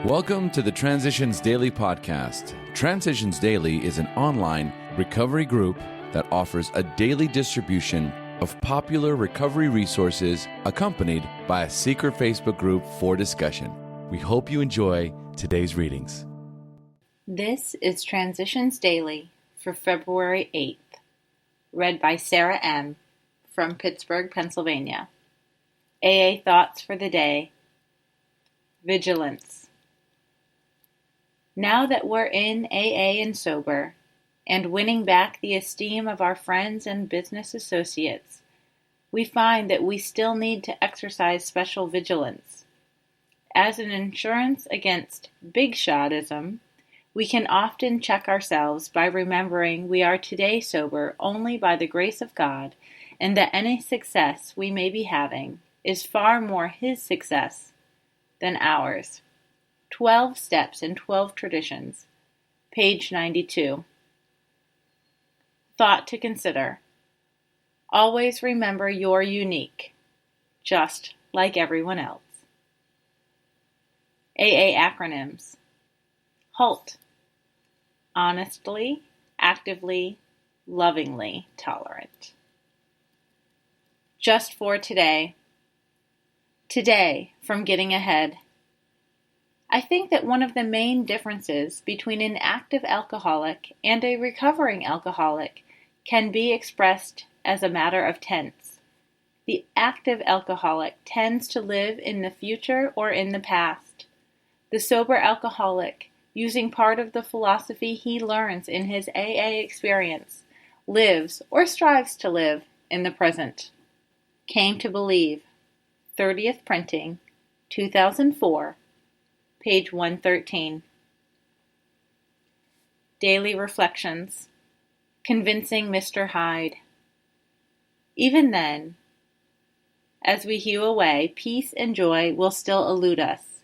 Welcome to the Transitions Daily podcast. Transitions Daily is an online recovery group that offers a daily distribution of popular recovery resources accompanied by a secret Facebook group for discussion. We hope you enjoy today's readings. This is Transitions Daily for February 8th, read by Sarah M. from Pittsburgh, Pennsylvania. AA Thoughts for the Day. Vigilance. Now that we're in AA and sober, and winning back the esteem of our friends and business associates, we find that we still need to exercise special vigilance. As an insurance against big shotism, we can often check ourselves by remembering we are today sober only by the grace of God, and that any success we may be having is far more His success than ours. 12 Steps and 12 Traditions, page 92. Thought to consider. Always remember you're unique, just like everyone else. AA acronyms. HALT. Honestly, actively, lovingly tolerant. Just for today. Today, from getting ahead. I think that one of the main differences between an active alcoholic and a recovering alcoholic can be expressed as a matter of tense. The active alcoholic tends to live in the future or in the past. The sober alcoholic, using part of the philosophy he learns in his AA experience, lives or strives to live in the present. Came to Believe, 30th printing, 2004, page 113. Daily Reflections. Convincing Mr. Hyde. Even then, as we hew away, peace and joy will still elude us.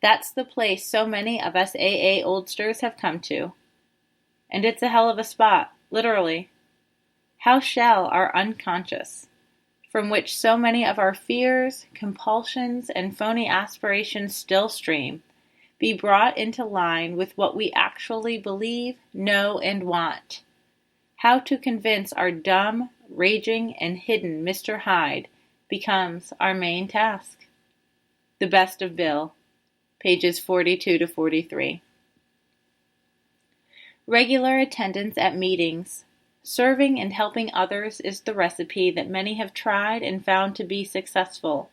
That's the place so many of us AA oldsters have come to. And it's a hell of a spot, literally. How shall our unconscious, from which so many of our fears, compulsions, and phony aspirations still stream, be brought into line with what we actually believe, know, and want? How to convince our dumb, raging, and hidden Mr. Hyde becomes our main task. The Best of Bill, pages 42 to 43. Regular attendance at meetings. Serving and helping others is the recipe that many have tried and found to be successful.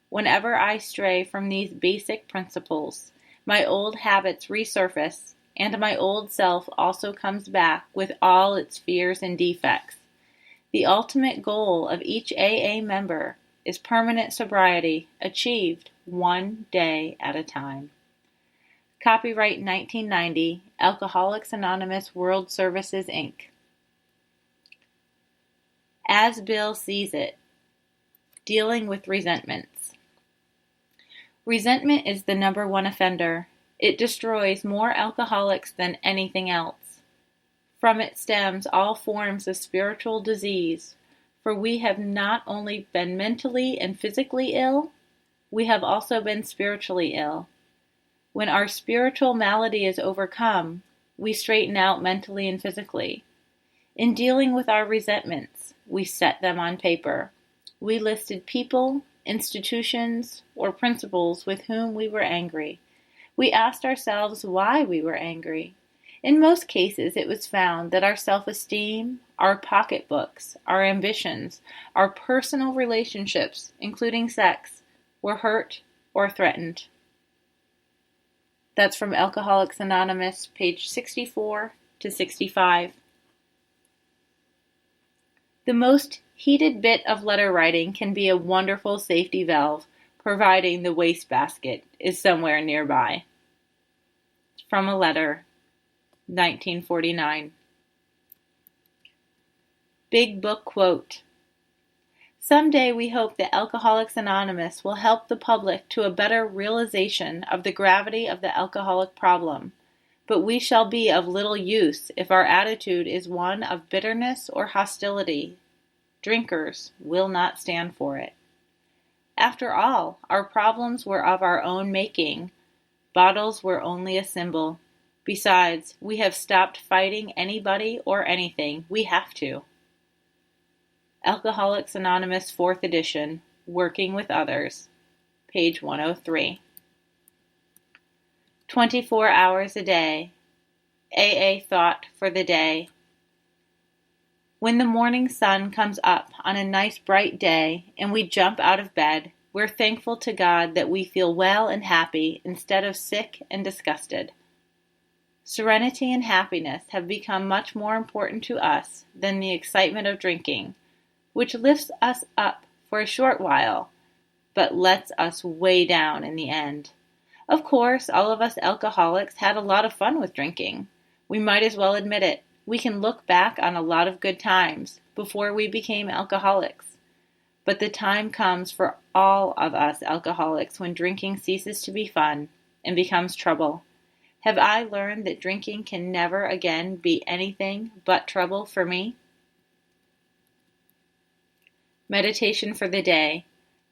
Whenever I stray from these basic principles, my old habits resurface, and my old self also comes back with all its fears and defects. The ultimate goal of each AA member is permanent sobriety, achieved one day at a time. Copyright 1990, Alcoholics Anonymous World Services, Inc. As Bill Sees It. Dealing with resentments. Resentment is the number one offender. It destroys more alcoholics than anything else. From it stems all forms of spiritual disease, for we have not only been mentally and physically ill, we have also been spiritually ill. When our spiritual malady is overcome, we straighten out mentally and physically. In dealing with our resentments, we set them on paper. We listed people, institutions, or principles with whom we were angry. We asked ourselves why we were angry. In most cases, it was found that our self-esteem, our pocketbooks, our ambitions, our personal relationships, including sex, were hurt or threatened. That's from Alcoholics Anonymous, page 64 to 65. The most heated bit of letter writing can be a wonderful safety valve, providing the wastebasket is somewhere nearby. From a letter, 1949. Big Book Quote. Someday we hope that Alcoholics Anonymous will help the public to a better realization of the gravity of the alcoholic problem, but we shall be of little use if our attitude is one of bitterness or hostility. Drinkers will not stand for it. After all, our problems were of our own making, Bottles were only a symbol. Besides, we have stopped fighting anybody or anything. We have to. Alcoholics Anonymous 4th edition, Working with Others, page 103. 24 hours a day. AA thought for the day. When the morning sun comes up on a nice bright day and we jump out of bed, we're thankful to God that we feel well and happy instead of sick and disgusted. Serenity and happiness have become much more important to us than the excitement of drinking, which lifts us up for a short while, but lets us way down in the end. Of course, all of us alcoholics had a lot of fun with drinking. We might as well admit it. We can look back on a lot of good times before we became alcoholics. But the time comes for all of us alcoholics when drinking ceases to be fun and becomes trouble. Have I learned that drinking can never again be anything but trouble for me? Meditation for the day.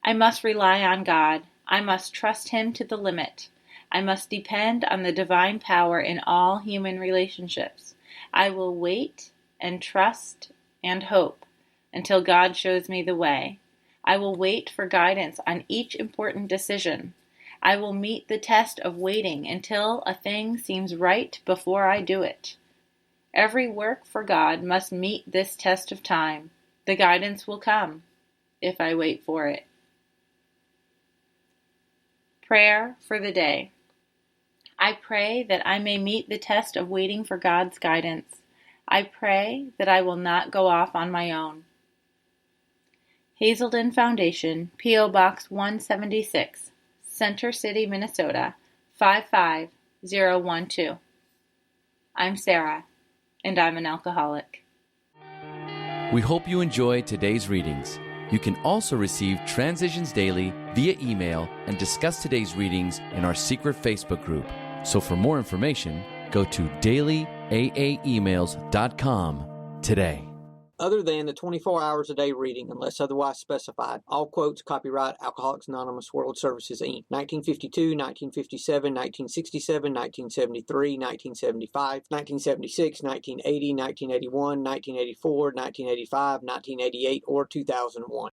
I must rely on God. I must trust Him to the limit. I must depend on the divine power in all human relationships. I will wait and trust and hope until God shows me the way. I will wait for guidance on each important decision. I will meet the test of waiting until a thing seems right before I do it. Every work for God must meet this test of time. The guidance will come if I wait for it. Prayer for the day. I pray that I may meet the test of waiting for God's guidance. I pray that I will not go off on my own. Hazelden Foundation, P.O. Box 176, Center City, Minnesota, 55012. I'm Sarah, and I'm an alcoholic. We hope you enjoyed today's readings. You can also receive Transitions Daily via email and discuss today's readings in our secret Facebook group. So for more information, go to dailyaaemails.com today. Other than the 24 hours a day reading, unless otherwise specified, all quotes copyright Alcoholics Anonymous World Services, Inc. 1952, 1957, 1967, 1973, 1975, 1976, 1980, 1981, 1984, 1985, 1988, or 2001.